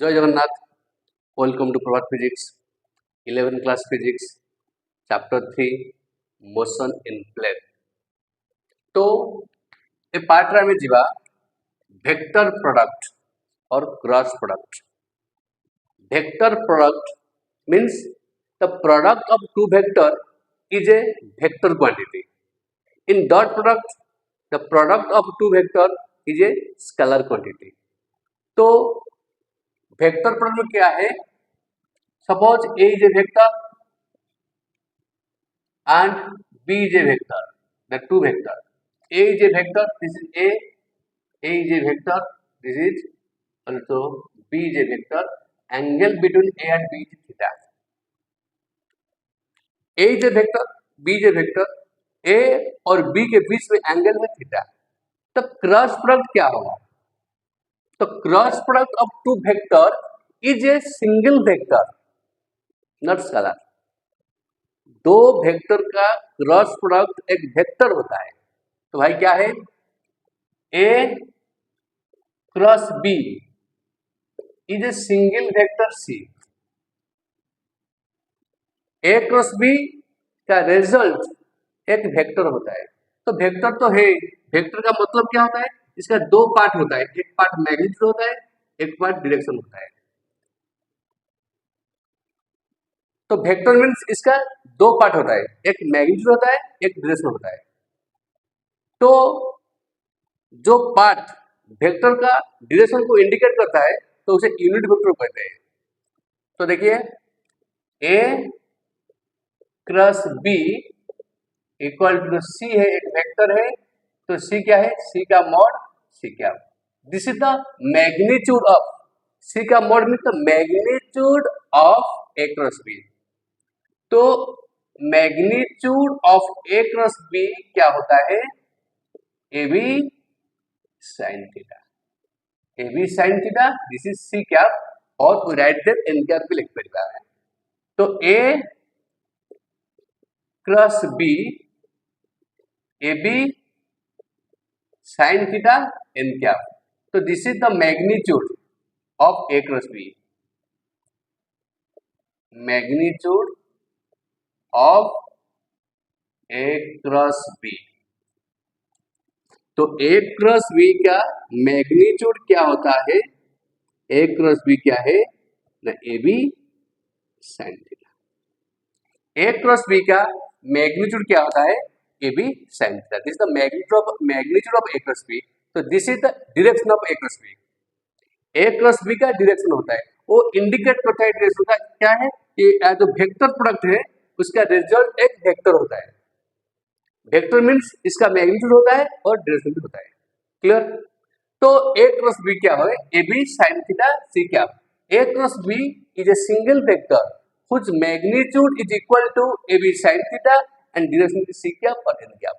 जय Jagannath. Welcome to Prabhat physics 11 class physics chapter 3 motion in plane. तो ए पार्ट रे आमे जिबा वेक्टर प्रोडक्ट और cross product. Vector product means the product of two vector is a vector quantity. In dot product the product of two vector is a scalar quantity. तो vector product क्या है? Suppose A is a vector and B is a vector. The two vector. A is a vector. This is A. A is a vector. This is also B is a vector. Angle between A and B is theta. A is a vector. B is a vector. A और B के बीच में angle है theta. तो cross product क्या होगा? तो cross product of two vector is a single vector, not scalar. दो vector का क्रॉस प्रोडक्ट एक वेक्टर होता है। तो भाई क्या है? A cross B is a single vector C. A cross B का रिजल्ट एक वेक्टर होता है। तो वेक्टर तो है, वेक्टर का मतलब क्या होता है? इसका दो पार्ट होता है, एक पार्ट मैग्नीट्यूड होता है, एक पार्ट डायरेक्शन होता है। तो वेक्टर मीन्स इसका दो पार्ट होता है, एक मैग्नीट्यूड होता है, एक डायरेक्शन होता है। तो जो पार्ट वेक्टर का डायरेक्शन को इंडिकेट करता है तो उसे यूनिट वेक्टर कहते हैं। तो देखिए ए क्रॉस बी इक्वल टू सी है, एक वेक्टर है। तो सी क्या है? सी का मॉड सी क्या? This is the magnitude of C का mod means the magnitude of A cross B. तो magnitude of A cross B क्या होता है? A B sine theta. A B sine theta, this is C cap और we write that N cap भी लिख सकता है। तो A cross B A B sine theta N cap. तो this is the magnitude of A cross B. Magnitude of A cross B. तो A cross B का magnitude क्या होता है? ए क्रॉस बी क्या है ना? A B sine theta. A cross B का मैग्नीट्यूड क्या होता है? A B sine theta. This is the magnitude of A cross B. तो this is the direction of A cross B. A cross B का direction होता है, वो indicate करता है डायरेक्शन का। क्या है? ये जो वेक्टर प्रोडक्ट है उसका रिजल्ट एक वेक्टर होता है। वेक्टर मीन्स इसका मैग्नीट्यूड होता है और डायरेक्शन भी होता है। क्लियर? तो ए क्रॉस बी क्या है? A B sine theta C cap. A cross B is a single vector whose magnitude is equal to AB sin theta and direction is C cap or N cap.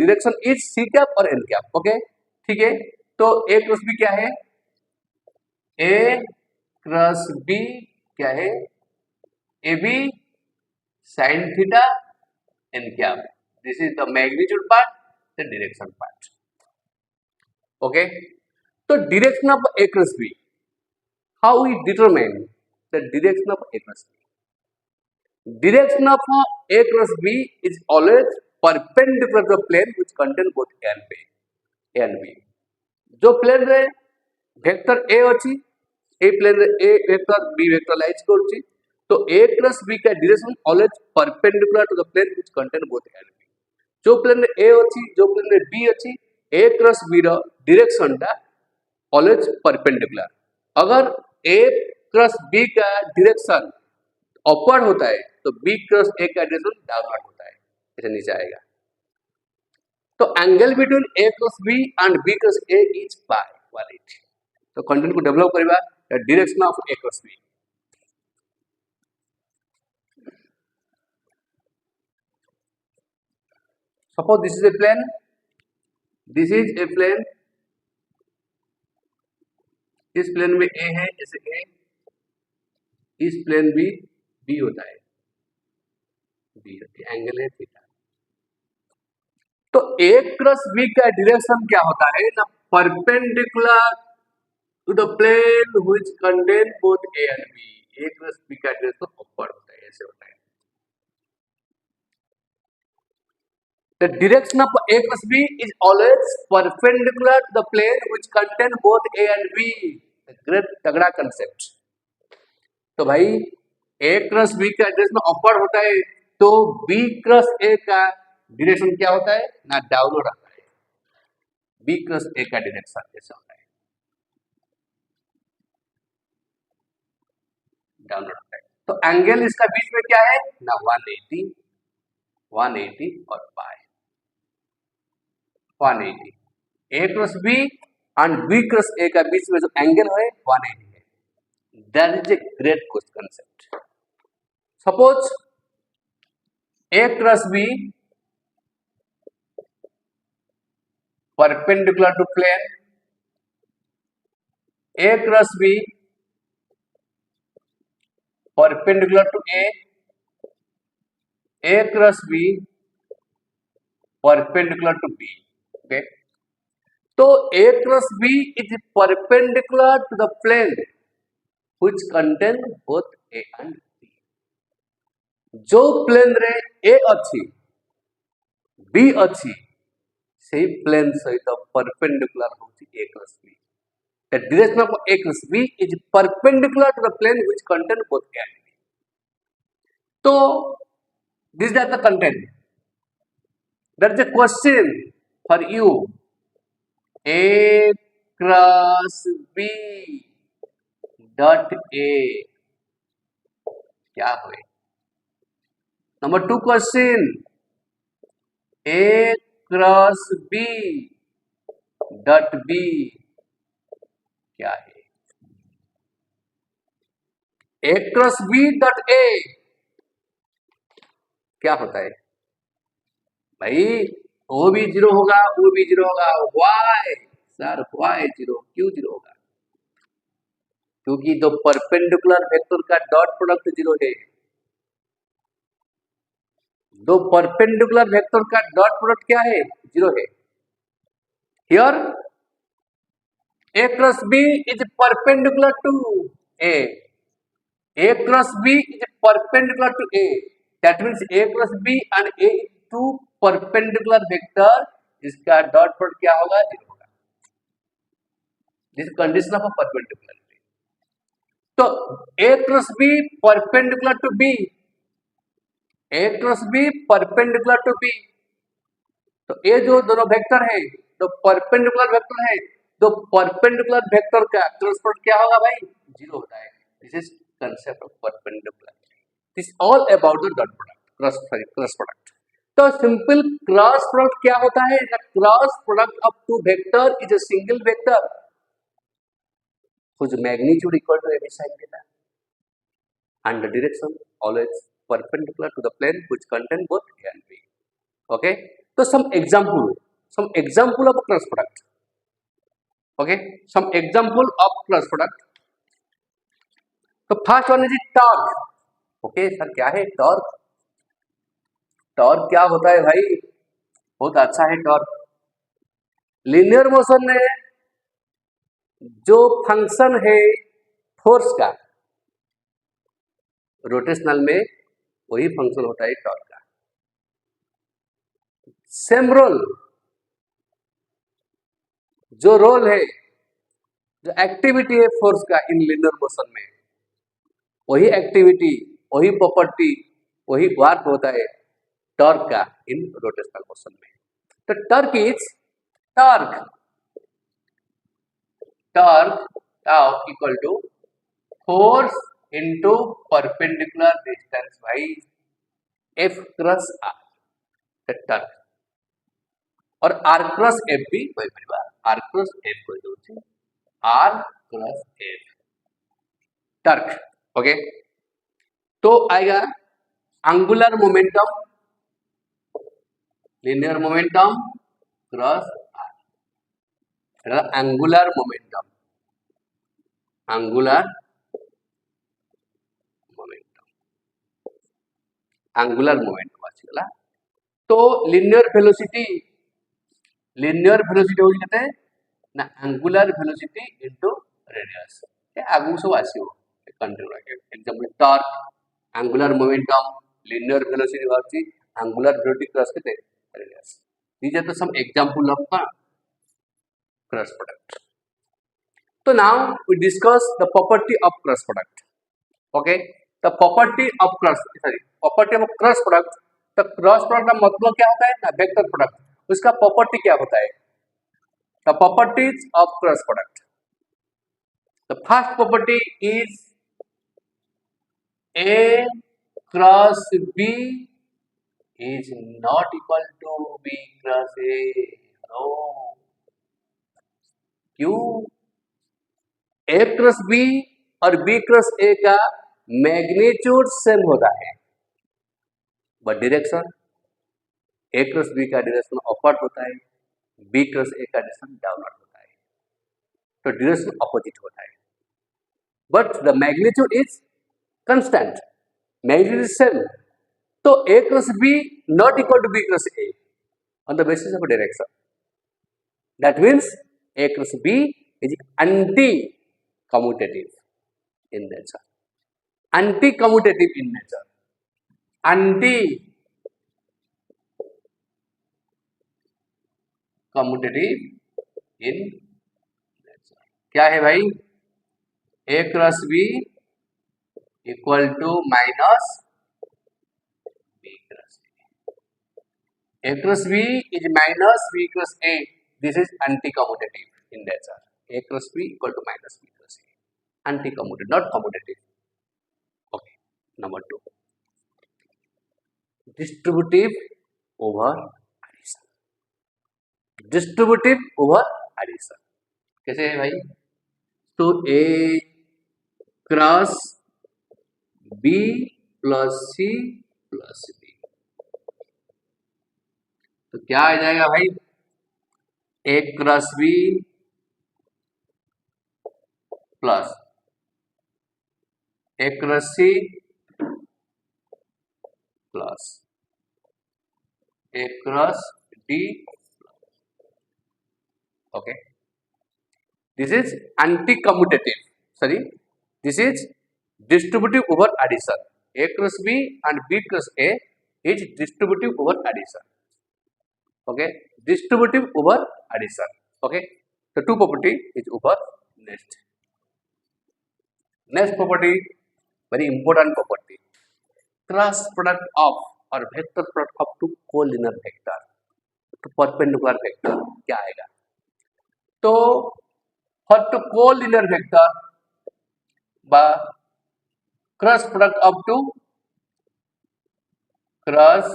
Direction is C cap or N cap. Okay, ठीक है। तो A cross B क्या है? A cross B क्या है? AB sin theta N cap. This is the magnitude part, the direction part. Okay, तो direction of A cross B, how we determine the direction of A cross B? Direction of A cross B is always perpendicular to the plane which contain both A and B. A and B. जो plane रे vector A अछि, ए plane रे A vector B vector lies करछि, तो A cross B का direction always perpendicular to the plane which contain both A and B. जो plane रे A अछि, जो प्लेन रे B अछि, A cross B रो डायरेक्शन टा always perpendicular. अगर A क्रॉस बी का डायरेक्शन अपवर्ड होता है तो बी क्रॉस ए का डायरेक्शन डाउनवर्ड होता है, ऐसे नीचे आएगा। तो angle between A cross B and B cross A is pi 180। तो कंटेंट को डेवलप करबा the direction of A cross B. Suppose this is a plane, this is a plane, इस प्लेन में ए है, जैसे ए, इस प्लेन भी B होता है, बी एंगल है थीटा। तो ए क्रॉस बी का डायरेक्शन क्या होता है ना? Perpendicular to the plane which contain both A and B, A cross B का डायरेक्शन अपवर्ड होता है, ऐसे होता है। The direction of a cross b is always perpendicular to the plane which contain both a and b. Great तगड़ा concept. तो भाई a cross b का डायरेक्शन अपवर्ड होता है, तो b क्रॉस a का डायरेक्शन क्या होता है ना, डाउनवर्ड आता है। b क्रॉस a का डायरेक्शन ऐसा होता है, डाउनवर्ड होता है। तो एंगल इसका बीच में क्या है ना, 180 और pi 180। A cross B and B cross A का बीच में जो एंगल है 180 है। That is a great concept. Suppose A cross B perpendicular to plane, A cross B perpendicular to A cross B perpendicular to B. Okay, तो a cross b is perpendicular to the plane which contain both a and b। जो plane रे a अछि b अछि सेही plane सहित perpendicular होछि a cross b। The direction of a cross b is perpendicular to the plane which contain both a and b। तो this are the content. There is a question for you. A cross B dot A क्या हुए? Number 2 question. A cross B dot B क्या है? A cross B dot A क्या होता है भाई? ओ भी जीरो होगा, वो भी जीरो होगा। वाई सर, वाई जीरो, क्यों जीरो होगा? क्योंकि दो परपेंडिकुलर वेक्टर का डॉट प्रोडक्ट जीरो है। दो परपेंडिकुलर वेक्टर का डॉट प्रोडक्ट क्या है? जीरो है। Here A cross B is perpendicular to A, A cross B is perpendicular to A, that means A cross B and A two perpendicular vector, इसका dot product क्या होगा? Zero होगा। This condition of perpendicularity. तो A cross B perpendicular to B, A cross B perpendicular to B, तो ये जो दोनों vector है, तो परपेंडिकुलर वेक्टर है, तो परपेंडिकुलर वेक्टर का क्रॉस प्रोडक्ट क्या होगा भाई? जीरो होता है। This is concept of perpendicularity. This all about the dot product, cross product. तो सिंपल क्रॉस प्रोडक्ट क्या होता है? The cross product of two vector is a single vector whose magnitude equal to AB sin theta and the direction always perpendicular to the plane which contain both A and B. Okay, so some example of cross product. Okay, some example of cross product. तो first one is torque. Okay sir, क्या है torque? Torque क्या होता है भाई? बहुत अच्छा है टॉर्क। लीनियर मोशन में जो फंक्शन है फोर्स का, रोटेशनल में वही फंक्शन होता है टॉर्क का। सेम रोल, जो रोल है, जो एक्टिविटी है फोर्स का इन लीनियर मोशन में, वही एक्टिविटी, वही प्रॉपर्टी, वही वर्क होता है टॉर्क का इन रोटेशनल मोशन में। तो torque is torque equal to force into perpendicular distance by F cross R, torque. और आर क्रॉस एफ भी वही परिवार, आर क्रॉस एफ को दो R cross F torque. Okay, तो आएगा angular momentum, linear momentum cross R, angular momentum, angular momentum आसीगला। तो लिनियर वेलोसिटी हो जाते हैं ना एंगुलर वेलोसिटी इनटू radius. आगू सब आसियो continue example torque, angular momentum, linear velocity वाची angular velocity क्रॉस करते radius. These are the some example of cross product. So now we discuss the property of cross product. Okay, the property of cross product. तो cross product का मतलब क्या होता है ना, vector product, उसका property क्या होता है, the properties of cross product. The first property is A cross B is not equal to B cross A. No, क्यों? ए क्रॉस बी और बी क्रॉस ए का मैग्नीट्यूड सेम होता है, but direction A cross B का direction upward होता है, B cross A का direction downward होता है, तो डायरेक्शन अपोजिट होता है, but the magnitude is constant, magnitude is same. तो A cross B not equal to B cross A on the basis of direction. That means A cross B is anti commutative in nature. Anti commutative in nature, anti commutative in nature. क्या है भाई? ए cross B equal to minus B cross A. A cross B is minus B cross A. This is anti commutative in nature. A cross B equal to minus B cross A. Anti commutative, not commutative. Okay, number 2, distributive over addition. Distributive over addition कैसे है भाई? तो A cross B plus C plus B, तो क्या आ जाएगा भाई? ए cross B plus A cross C plus A cross D. Okay, this is anti-commutative. Sorry, this is distributive over addition. A cross B and B cross A is distributive over addition. Okay, distributive over addition. Okay, the two property is over. Next property, very important property. Cross product of or vector product of two collinear vector to perpendicular vector क्या आएगा? तो for two collinear vector बा cross product of two cross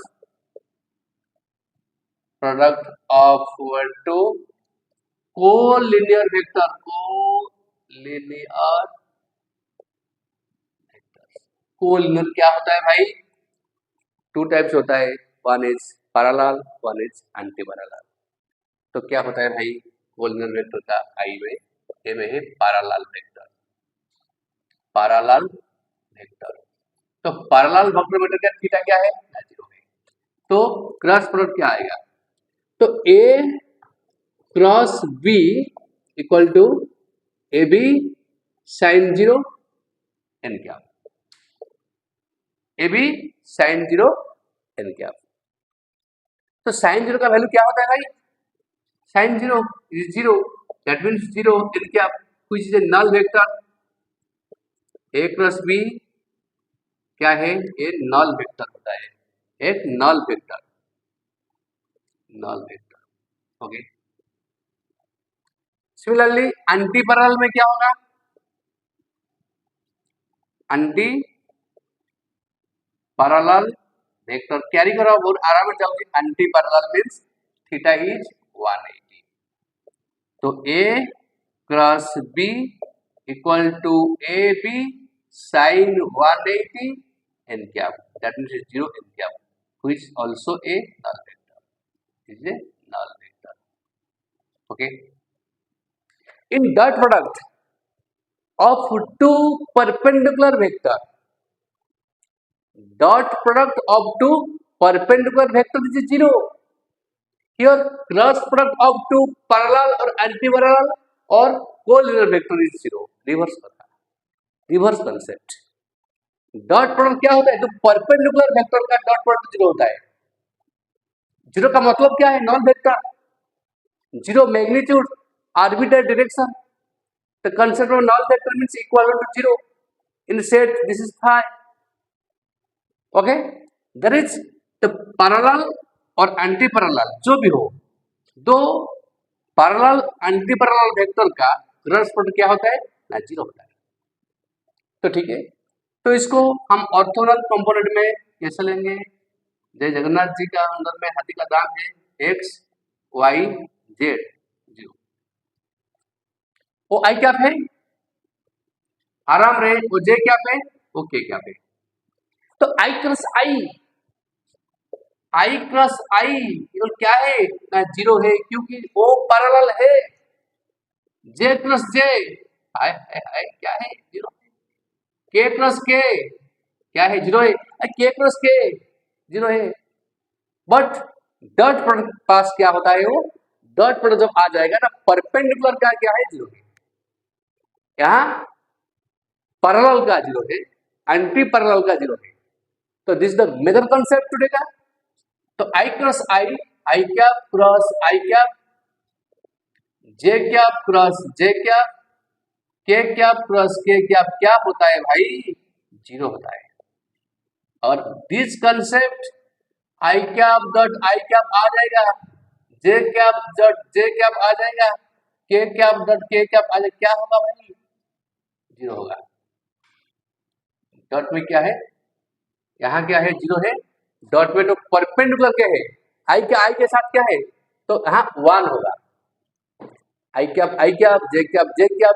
product of two collinear vector, collinear क्या होता है भाई? Two types होता है, one is parallel, one is anti parallel. तो क्या होता है भाई कोलिनियर वेक्टर का? आई में ए में है पैरेलल वेक्टर. पैरेलल वेक्टर, तो पैरेलल वेक्टर का थीटा क्या है? 0 है. तो क्रॉस प्रोडक्ट क्या आएगा? तो A cross B equal to A B sine 0 N cap. A B sine 0 N cap. तो साइन 0 का वैल्यू क्या होता है भाई? sin 0 is 0. That means 0 n cap, which is a null vector. A cross B क्या है? ये null vector होता है, एक null vector. Okay. Similarly, anti parallel में क्या होगा? anti parallel vector कैरी करो बहुत आराम से जाओगे. anti parallel means theta is 180. तो A cross B equal to A B sine 180 N cap. That means 0 N cap, which is also a null vector. Is a null vector. Okay. In dot product of two perpendicular vector, dot product of two perpendicular vector is 0. Here cross product of two parallel or anti-parallel or collinear vector is zero, reverse करना, reverse concept. Dot product क्या होता है, तो perpendicular vector का dot product zero होता है। Zero का मतलब क्या है, non vector, zero magnitude, arbitrary direction, the concept of null vector means equivalent to zero in set this is phi, okay, there is the parallel और anti parallel जो भी हो, दो पैरेलल एंटी पैरेलल वेक्टर का cross product क्या होता है ना, जीरो होता है। तो ठीक है, तो इसको हम ऑर्थोगोनल कंपोनेंट में कैसे लेंगे, जय जगन्नाथ जी का अंदर में हाथी का दाम है एक्स वाई जेड जीरो, वो आई क्या है आराम रहे, वो जे क्या पे, वो के क्या पे, तो I cross I, I cross आई केवल क्या है ना, जीरो है, क्योंकि वो पैरेलल है। जे क्रॉस जे आई क्या है, जीरो। के क्रॉस के क्या है, जीरो है। के क्रॉस के जीरो है, बट डॉट प्रोडक्ट पास क्या होता है, वो डॉट प्रोडक्ट जब आ जाएगा ना, परपेंडिकुलर का क्या है, जीरो है। यहाँ पैरेलल का जीरो है, एंटी पैरेलल का जीरो है। तो this the major concept today का। तो I cross I cap cross I cap, J cap cross J cap, के कैप क्रॉस के कैप क्या होता है भाई, जीरो होता है। और this concept I cap dot I cap आ जाएगा, J cap dot J cap आ जाएगा, K cap dot K cap आ जाएगा, क्या होगा भाई, जीरो होगा। डॉट में क्या है, यहाँ क्या है, जीरो है। डॉट में तो परपेंडिकुलर क्या है, आई के साथ क्या है, तो यहाँ वन होगा। आई कैप जे कैप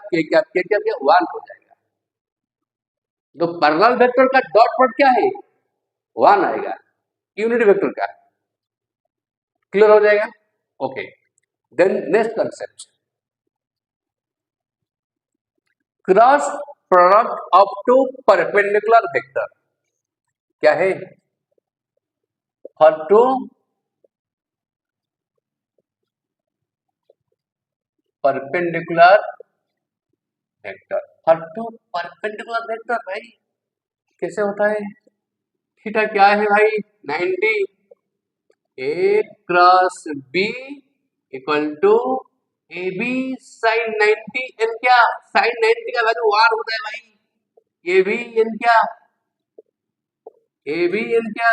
के कैप वन हो जाएगा। तो पैरेलल वेक्टर का डॉट प्रोडक्ट क्या है, वन आएगा, यूनिट वेक्टर का। क्लियर हो जाएगा, okay. Then next concept, cross product of two perpendicular vector क्या है, for two perpendicular vector, for two perpendicular vector भाई कैसे होता है, थीटा क्या है भाई 90, A cross B equal to A B sine 90 N, क्या साइन 90 का वैल्यू 1 होता है भाई, ए बी एन क्या, ए बी एन क्या।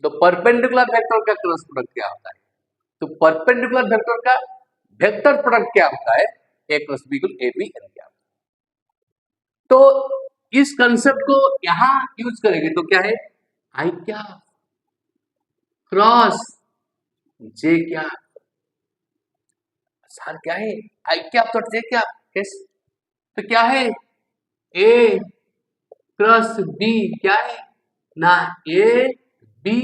तो परपेंडिकुलर वेक्टर का क्रॉस प्रोडक्ट क्या होता है, तो परपेंडिकुलर वेक्टर का वेक्टर प्रोडक्ट क्या होता है, A cross B equal A B N क्या। तो इस कंसेप्ट को यहां यूज करेंगे तो क्या है, आई क्या क्रॉस जे क्या, सर क्या है, आई क्या तो जे क्या, कैसे, तो क्या है, ए क्रॉस बी क्या है ना, A B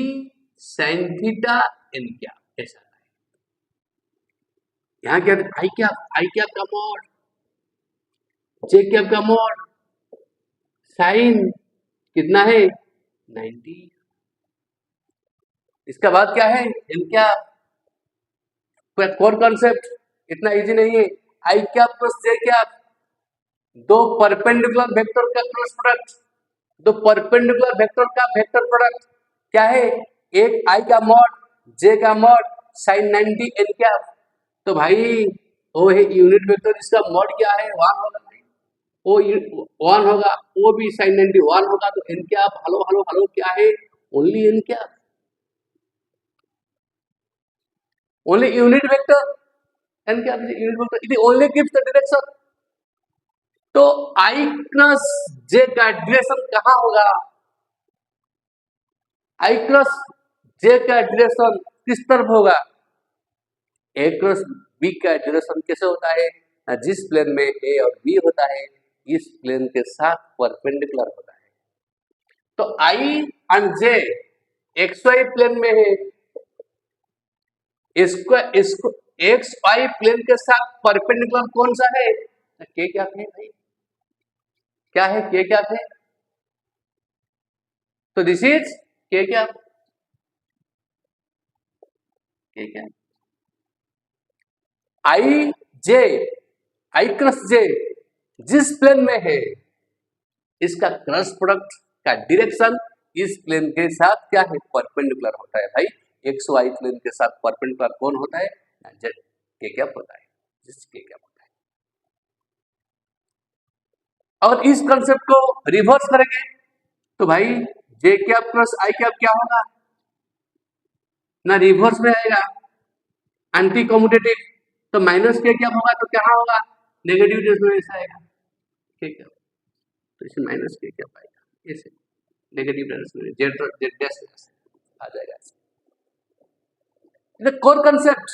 sine theta n क्या, ऐसा है। यहाँ क्या, आई क्या का मॉड, जे क्या का मॉड, साइन कितना है 90, इसका बाद क्या है एन क्या, कोर कॉन्सेप्ट इतना इजी नहीं है। आई कैप प्लस जे कैप, दो परपेंडिकुलर वेक्टर का क्रॉस प्रोडक्ट, दो परपेंडिकुलर वेक्टर का वेक्टर प्रोडक्ट क्या है, एक आई का मॉड जे का मॉड साइन 90 एन कैप। तो भाई वो है यूनिट वेक्टर, इसका मॉड क्या है, वन होगा भाई, वो वन होगा, वो भी साइन 90 वन होगा, तो n cap hello hello hello क्या है, only n cap, only unit vector, n क्या unit vector, it only gives the direction। तो i क्रॉस j का डायरेक्शन कहाँ होगा, i क्रॉस j का डायरेक्शन किस तरफ होगा, a क्रॉस b का डायरेक्शन कैसे होता है, जिस प्लेन में a और b होता है इस प्लेन के साथ परपेंडिकुलर होता है। तो i and j xy plane में है, इसको एक्स वाई प्लेन के साथ परपेंडिकुलर कौन सा है, के क्या है भाई, क्या है के क्या है, तो दिस इज के क्या, के क्या, आई जे, आई क्रॉस जे जिस प्लेन में है, इसका क्रॉस प्रोडक्ट का डायरेक्शन इस प्लेन के साथ क्या है, परपेंडिकुलर होता है भाई। एक्स वाई प्लेन के साथ परपेंडिकुलर कौन होता है, जेड के कैप होता है, जिस के कैप होता है। और इस कंसेप्ट को रिवर्स करेंगे तो भाई जे कैप प्लस आई कैप क्या होगा ना, रिवर्स में आएगा एंटी कम्यूटेटिव, तो माइनस के कैप होगा तो क्या होगा, नेगेटिव डेसिमल आएगा के कैप, तो इसे माइनस के कैप आएगा, ऐसे negative decimal Z Z dash आ जाएगा। The core concept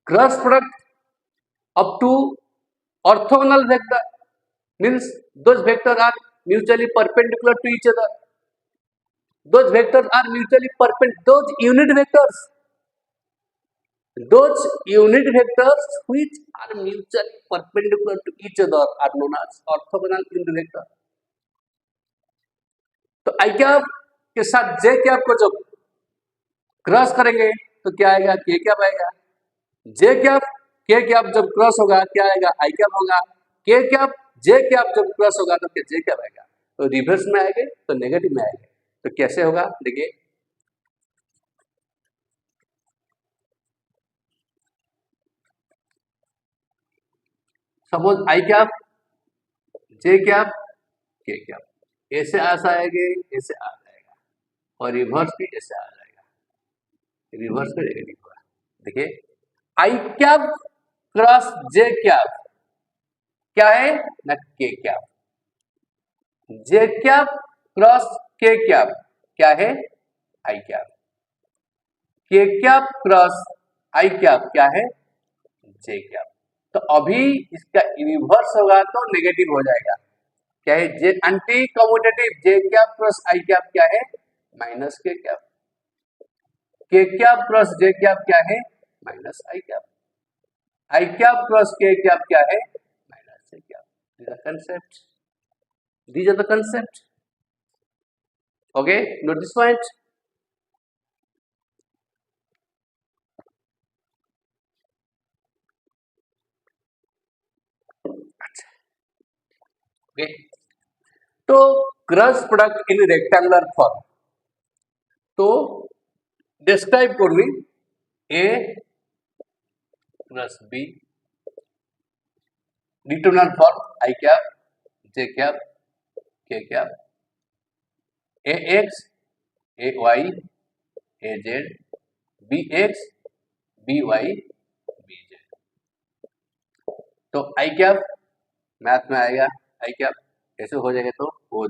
cross product up to orthogonal vector means those vectors are mutually perpendicular to each other. Those vectors are mutually perpendicular. Those unit vectors which are mutually perpendicular to each other are known as orthogonal unit vector. तो i cap के साथ जे cap को जब cross करेंगे तो क्या आएगा, के कैप आएगा। जे कैप के कैप जब क्रॉस होगा क्या आएगा, आई कैप होगा। के कैप जे कैप जब क्रॉस होगा तो जे कैप आएगा। तो रिवर्स में आएंगे तो नेगेटिव में आएंगे, तो कैसे होगा देखिए, suppose I cap J cap के कैप ऐसे ऐसा आएंगे, ऐसे आ जाएगा, और रिवर्स भी ऐसे आ जाएगा, रिवर्स में नेगेटिव होगा। देखिए आई कैप क्रॉस जे कैप क्या है ना, के कैप। जे कैप क्रॉस के कैप क्या है, आई कैप। के कैप क्रॉस आई कैप क्या है, जे कैप। तो अभी इसका रिवर्स होगा तो नेगेटिव हो जाएगा, क्या है, जे anti commutative J cap cross I cap क्या है, माइनस के कैप। के कैप क्रॉस जे कैप क्या है, माइनस आई कैप। आई कैप क्रॉस के कैप क्या है, minus J cap. These are concepts. These are the concepts. Okay, note this point. Okay. तो cross product in rectangular form तो describe করবি A plus B determinant form i cap J cap के cap A x A Y A Z B x B y B Z. तो i cap math में आएगा, आई cap ऐसे हो जाएगा तो ओ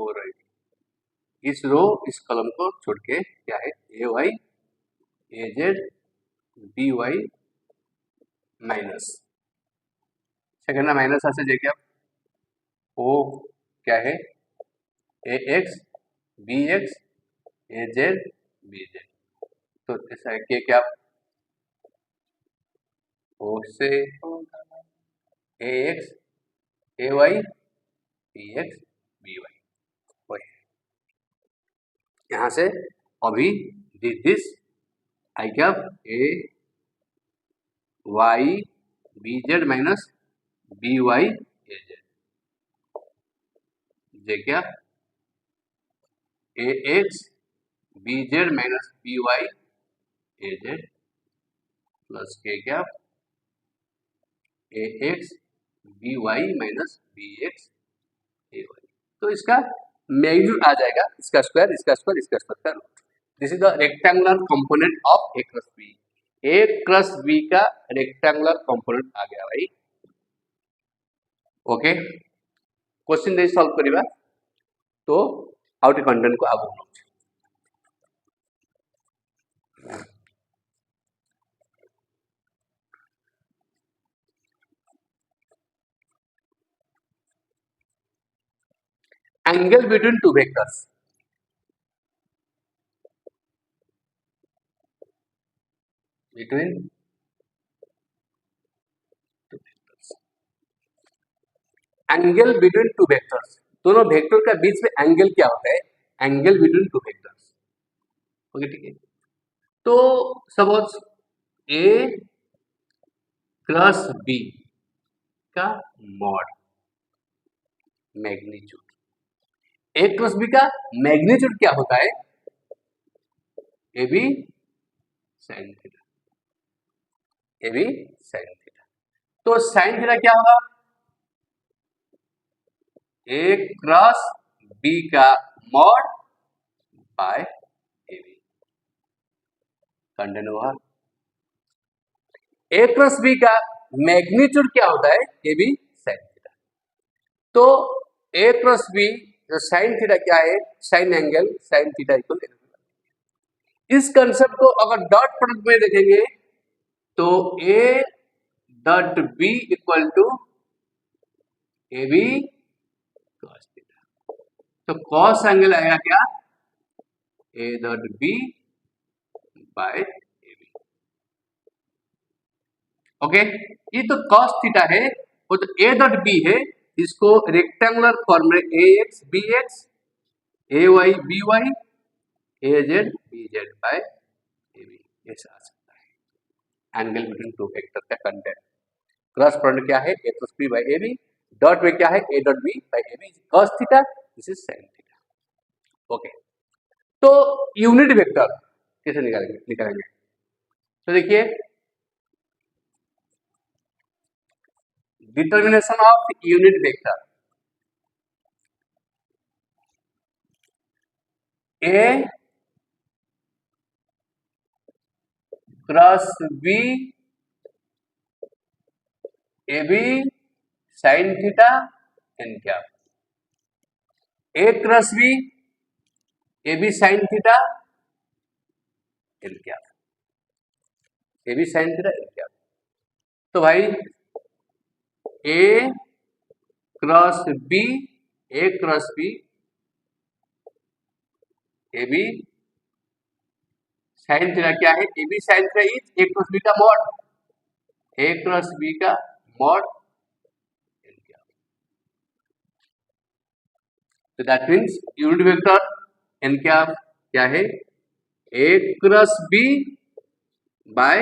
रहेगी, इस रो इस कॉलम को छोड़ के क्या है, A Y A Z B Y minus second minus आसे जे कैप ओ क्या है, A x B x A Z B Z. तो ऐसा है के कैप ओ से A x A Y B x B Y, वही यहाँ से अभी this I cap A Y B Z minus B Y A Z, J cap A x B Z minus B Y A Z plus के cap A x B Y minus B x A y. तो इसका magnitude आ जाएगा, इसका square इसका square इसका square का root. This is the rectangular component of A cross B. A cross B का rectangular component आ गया भाई। ओके, क्वेश्चन दे सॉल्व करिबा तो आउट कंटेंट को आगु नौ angle between two vectors angle between two vectors, दोनों वेक्टर का बीच में एंगल क्या होता है, angle between two vectors. Okay ठीक है, तो सपोज ए क्रॉस बी का mod magnitude, A cross B का मैग्नीट्यूड क्या होता है? A B sine theta, A B sine theta. तो साइन थीटा क्या होगा? ए क्रॉस बी का mod by A B. Continue हुआ। ए क्रॉस बी का मैग्नीट्यूड क्या होता है? A B sine theta. तो ए क्रॉस बी जो साइन थीटा क्या है? Sine angle sine theta equal. इस कंसेप्ट को अगर डॉट प्रोडक्ट में देखेंगे तो A dot B equal to A B cos theta. तो कॉस एंगल आएगा क्या? A dot B by A B. Okay, ये तो कॉस थीटा है, वो तो ए डॉट बी है। इसको रेक्टेंगुलर फॉर्म में A x B x, A Y B Y, A Z B Z by A B, ऐसा आ सकता है एंगल बिटवीन टू वेक्टर का कंटेंट। क्रॉस प्रोडक्ट क्या है? A cross B by A B. Dot में क्या है? A dot B by A B cos theta, this is sine theta. Okay, तो यूनिट वेक्टर कैसे निकालेंगे? तो देखिए, determination of unit vector, A cross B A B sine theta N cap, A cross B A B sine theta N cap, A B sine theta N cap. तो भाई ए cross B, A cross B A B sine theta क्या है? A B sine theta is A cross B का mod, a cross B का mod n cap. तो that means unit vector n cap क्या है? A cross B bye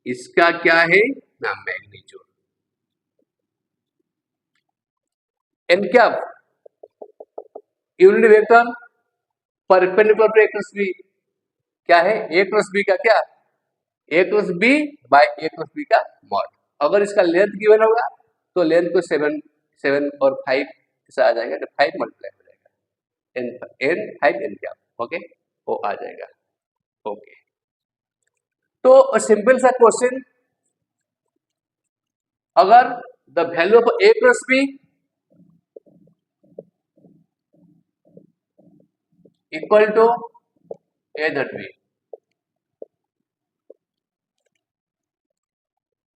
इसका क्या है ना magnitude. N cap unit vector perpendicular to A cross B क्या है? ए क्रॉस बी का क्या? A cross B by A cross B का मॉड। अगर इसका लेंथ गिवन होगा तो लेंथ को 7 और 5 ऐसा आ जाएगा, तो 5 मल्टीप्लाई हो जाएगा, एन 5 एन कैप। ओके, वो आ जाएगा। ओके, तो सिंपल सा क्वेश्चन, अगर the value of A cross B equal to A dot B,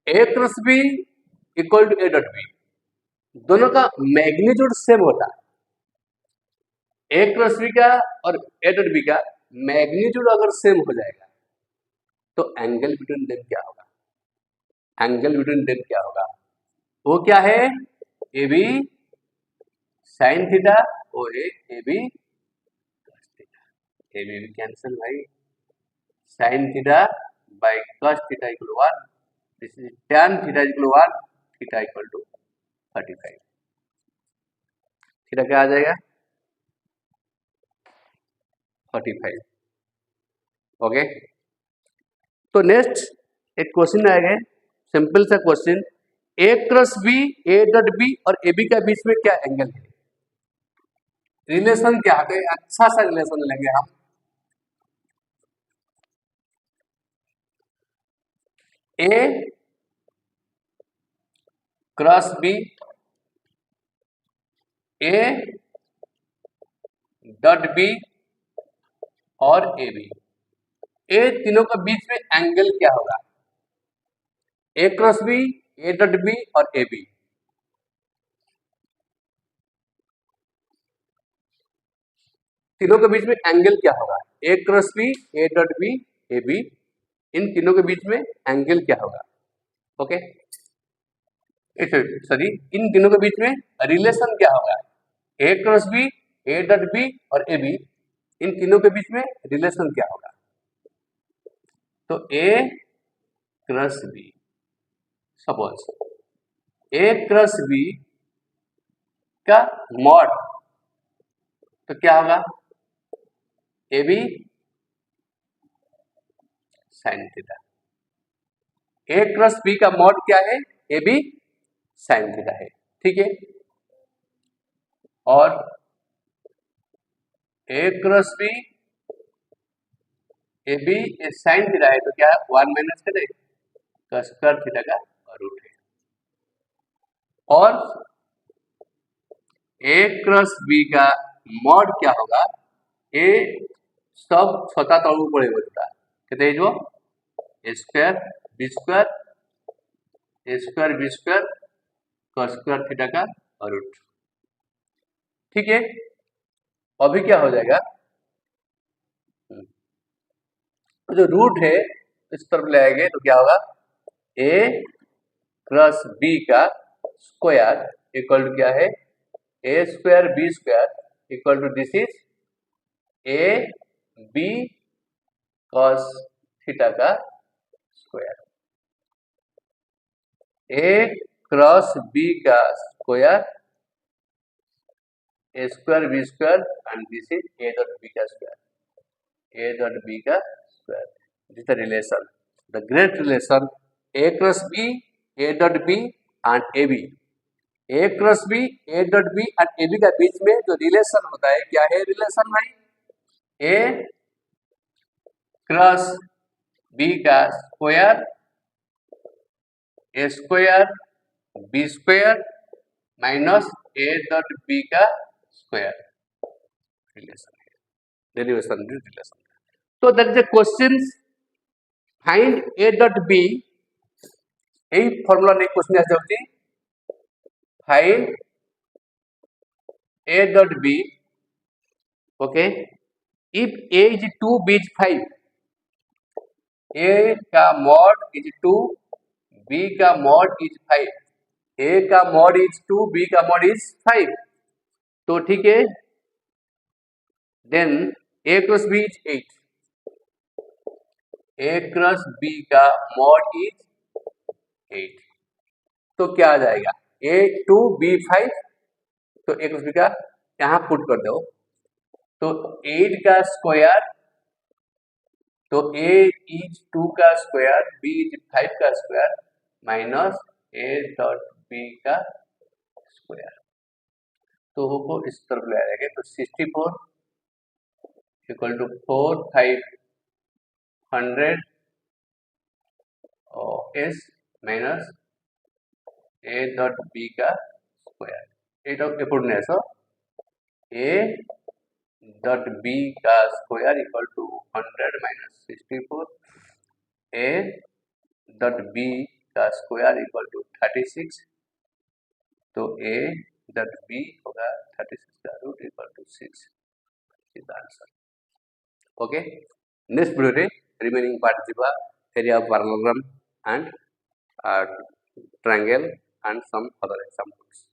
A cross B equal to A dot B, दोनों का मैग्नीट्यूड सेम होता है। ए क्रॉस बी का और ए डॉट बी का मैग्नीट्यूड अगर सेम हो जाएगा तो एंगल बिटवीन देम क्या होगा? एंगल बिटवीन देम क्या होगा? वो क्या है? ए बी साइन थीटा और A B cos theta. A b cancel भाई, sine theta by cos theta equal 1, this is tan theta equal 1, theta equal to 35। Theta क्या आ जाएगा? 45। ओके, तो नेक्स्ट एक क्वेश्चन आएगा, सिंपल सा question, A cross B A dot B और A B का बीच में क्या एंगल है? रिलेशन क्या है? अच्छा सा रिलेशन लेंगे हम। A cross B A dot B और ए बी, ए तीनों के बीच में एंगल क्या होगा? ए क्रॉस बी ए डॉट बी और ए बी, तीनों के बीच में एंगल क्या होगा? ए क्रॉस बी ए डॉट बी ए बी, इन तीनों के बीच में एंगल क्या होगा? ओके, सॉरी, इन तीनों के बीच में रिलेशन क्या होगा? ए क्रॉस बी ए डॉट बी और ए बी, इन तीनों के बीच में रिलेशन क्या होगा? तो A cross B, suppose A cross B का मॉड तो क्या होगा, A B sine theta. A cross B का मॉड क्या है, ए बी साइन थीटा है, ठीक है। और a cross B A B sine theta है तो क्या 1 माइनस करें तो स्क्वायर थीटा का रूट है। और ए क्रॉस बी का मॉड क्या होगा, ए सब छता तलू पड़े बोलता कहते जो a square b square cos square theta का रूट, ठीक है। अभी क्या हो जाएगा, जो रूट है इस तरफ ले आएंगे तो क्या होगा, ए क्रॉस बी का स्क्वायर इक्वल टू क्या है, a square b square equal to this is a b cos theta का स्क्वायर। ए क्रॉस बी का square a square b square and this is a dot b का square, a dot b का square. This is the relation, the great relation a cross b, a dot b and ab. a cross b, a dot b and ab का बीच में जो relation होता है क्या है रिलेशन भाई, a क्रॉस b का square a square b square minus a dot b का स्क्वायर, रिलेशन है, derivation relation. So that is a question, find a dot b, এই ফর্মুলা নিয়ে কোশ্চেন আসা হচ্ছে, find a dot b, okay, if a is 2 b is 5, a का mod is 2 b का mod is 5, a का mod is 2 b का mod is 5, तो ठीक है, then a cross b is 8, a cross b का मॉड is 8, तो क्या आ जाएगा a 2 b 5, तो a क्रॉस b का यहाँ पुट कर दो, तो 8 का स्क्वायर, तो a इज 2 का स्क्वायर, b इज 5 का square minus a dot b का स्क्वायर, तो वो इस तरफ ले आएंगे तो 64 equal to 4 500 s minus a dot b का square, a dot a dot b का square equal to 100 minus 64, a dot b का स्क्वायर इक्वल टू 36, तो a डॉट b होगा 36 का root equal to 6 is answer. Okay, next video रे remaining part जिबा area of parallelogram and triangle and some other examples.